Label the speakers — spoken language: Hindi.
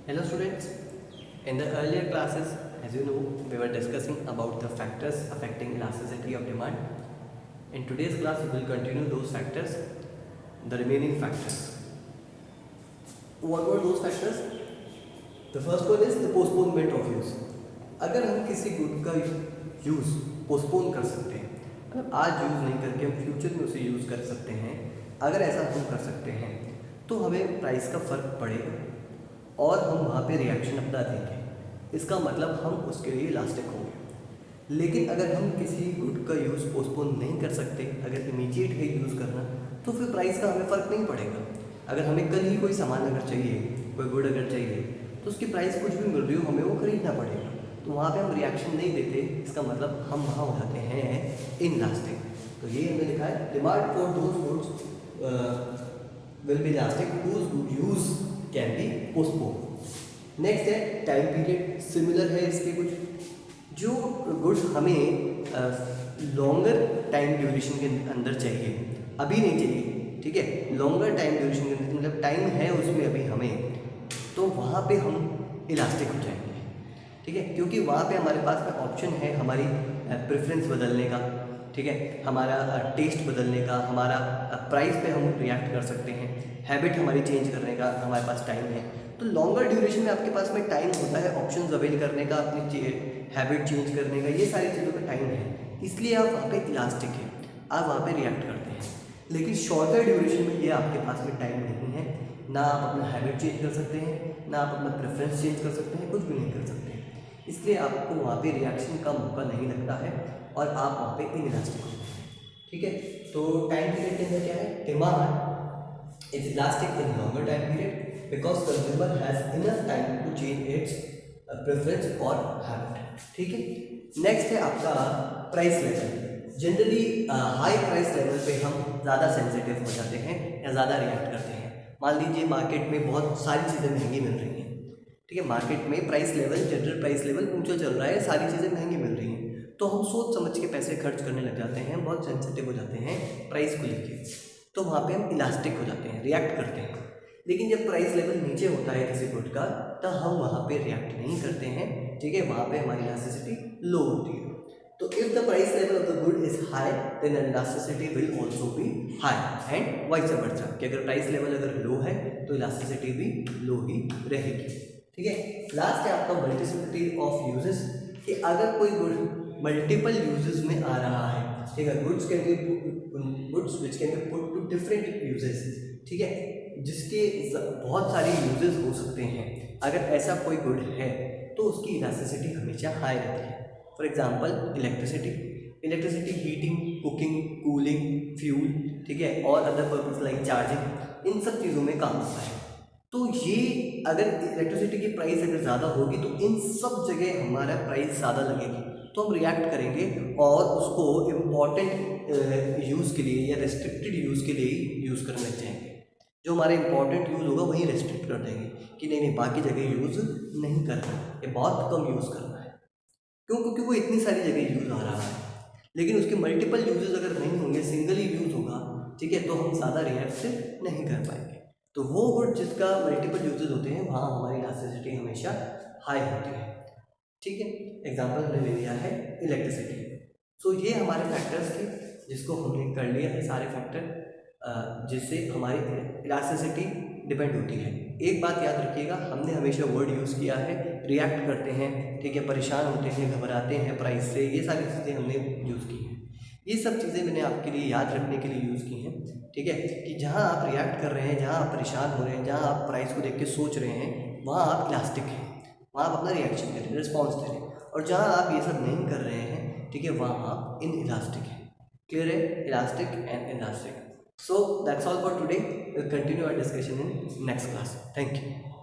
Speaker 1: Hello students, in the earlier classes, as you know, we were discussing about the factors affecting elasticity of demand. In today's class, we will continue those factors, the remaining factors. What were those factors? The first one is the postponement of use. अगर हम किसी गुड का यूज़ पोस्टपोन कर सकते हैं, मतलब आज यूज़ नहीं करके हम फ्यूचर में उसे यूज़ कर सकते हैं, अगर ऐसा हम कर सकते हैं तो हमें प्राइस का फ़र्क पड़ेगा और हम वहाँ पे रिएक्शन अपना देंगे। इसका मतलब हम उसके लिए इलास्टिक होंगे। लेकिन अगर हम किसी गुड का यूज़ पोस्टपोन नहीं कर सकते, अगर इमीडिएट है यूज़ करना, तो फिर प्राइस का हमें फ़र्क नहीं पड़ेगा। अगर हमें कल ही कोई सामान अगर चाहिए, कोई गुड अगर चाहिए, तो उसकी प्राइस कुछ भी मिल रही हो, हमें वो खरीदना पड़ेगा। तो वहाँ पे हम रिएक्शन नहीं देते, इसका मतलब हम वहाँ हो जाते हैं इनइलास्टिक। तो ये हमने लिखा है, demand for those goods will be elastic whose use can be postpone. Next है टाइम पीरियड, सिमिलर है इसके कुछ। जो गुड्स हमें लॉन्गर टाइम ड्यूरेशन के अंदर चाहिए, अभी नहीं चाहिए, ठीक है, लॉन्गर टाइम ड्यूरेशन के अंदर, मतलब टाइम है उसमें अभी हमें, तो वहाँ पे हम इलास्टिक हो जाएंगे, ठीक है, क्योंकि वहाँ पे हमारे पास में ऑप्शन है हमारी प्रेफरेंस बदलने का, ठीक है, हमारा टेस्ट बदलने का, हमारा प्राइस पे हम रिएक्ट कर सकते हैं, हैबिट हमारी चेंज करने का हमारे पास टाइम है। तो लॉन्गर ड्यूरेशन में आपके पास में टाइम होता है ऑप्शंस अवेल करने का, अपनी हैबिट चेंज करने का, ये सारी चीज़ों का टाइम है, इसलिए आप वहाँ पे इलास्टिक है, आप वहाँ पे रिएक्ट करते हैं। लेकिन शॉर्टर ड्यूरेशन में ये आपके पास में टाइम नहीं है, ना आप अपना हैबिट चेंज कर सकते हैं, ना आप अपना प्रेफरेंस चेंज कर सकते हैं, कुछ भी नहीं कर सकते, इसलिए आपको वहाँ पे रिएक्शन का मौका नहीं लगता है और आप वहाँ पे इनइलास्टिक होते हैं, ठीक है। तो टाइम पीरियड के अंदर क्या है, demand is elastic in longer time period because consumer has enough time to change its preference और हैबिट, ठीक है। नेक्स्ट है आपका price level. Generally high price level पे हम ज़्यादा सेंसिटिव हो जाते हैं या ज़्यादा रिएक्ट करते हैं। मान लीजिए मार्केट में बहुत सारी चीज़ें महंगी मिल रही हैं, ठीक है, मार्केट में price level, general price level ऊंचा चल रहा है, सारी चीज़ें महंगी मिल रही हैं, तो हम सोच समझ के पैसे खर्च करने लग जाते हैं, बहुत सेंसिटिव हो जाते हैं प्राइस को लेके, तो वहाँ पे हम इलास्टिक हो जाते हैं, रिएक्ट करते हैं। लेकिन जब प्राइस लेवल नीचे होता है किसी गुड का, तो हम वहाँ पे रिएक्ट नहीं करते हैं, ठीक है, वहाँ पे हमारी इलास्टिसिटी लो होती है। तो if the price level of the good is high then elasticity will also be high and vice versa, कि अगर प्राइस लेवल अगर लो है तो इलास्टिसिटी भी लो ही रहेगी, ठीक है। लास्ट है आपका मल्टीप्लिसिटी ऑफ यूजेस, कि अगर कोई गुड मल्टीपल यूजेस में आ रहा है, ठीक है, goods which can be put to different uses, ठीक है, जिसके बहुत सारे यूजेस हो सकते हैं, अगर ऐसा कोई गुड है तो उसकी इलास्टिसिटी हमेशा हाई रहती है। For example electricity heating, cooking, cooling, fuel, ठीक है, और अदर पर्पज लाइक चार्जिंग, इन सब चीज़ों में काम आता है। तो ये अगर इलेक्ट्रिसिटी की प्राइस अगर ज़्यादा होगी तो इन सब जगह हमारा प्राइस ज़्यादा लगेगी, तो हम रिएक्ट करेंगे और उसको इम्पॉर्टेंट यूज़ के लिए या रेस्ट्रिक्टेड यूज़ के लिए यूज़ करने लग जाएंगे। जो हमारा इंपॉर्टेंट यूज़ होगा वहीं रेस्ट्रिक्ट कर देंगे कि नहीं बाकी जगह यूज़ नहीं करना, ये बहुत कम यूज़ करना है। क्यों? क्योंकि वो इतनी सारी जगह यूज़ आ रहा है, लेकिन उसके मल्टीपल यूजेस अगर नहीं होंगे, सिंगल ही यूज़ होगा, ठीक है, तो हम ज़्यादा रिएक्ट नहीं कर पाएंगे। तो वो गुड जिसका मल्टीपल यूजेस होते हैं वहाँ हमारी इलास्टिसिटी हमेशा हाई होती है, ठीक है। एग्जाम्पल हमने ले लिया है इलेक्ट्रिसिटी। सो ये हमारे फैक्टर्स थे जिसको हमने कर लिया है, सारे फैक्टर जिससे हमारी इलास्टिसिटी डिपेंड होती है। एक बात याद रखिएगा, हमने हमेशा वर्ड यूज़ किया है रिएक्ट करते हैं, ठीक है, परेशान होते हैं, घबराते हैं प्राइस से, ये सारी चीज़ें हमने यूज़ की हैं। ये सब चीज़ें मैंने आपके लिए याद रखने के लिए यूज़ की हैं, ठीक है, कि जहाँ आप रिएक्ट कर रहे हैं, जहाँ आप परेशान हो रहे हैं, जहाँ आप प्राइस को देख के सोच रहे हैं, वहाँ आप इलास्टिक हैं, वहाँ आप अपना रिएक्शन दे रहे हैं, रिस्पॉन्स दे रहे हैं, और जहाँ आप ये सब नहीं कर रहे हैं, ठीक है, वहाँ आप इन इलास्टिक हैं। क्लियर है? Elastic and elastic. So that's all for today. We'll continue our discussion in next class. Thank you.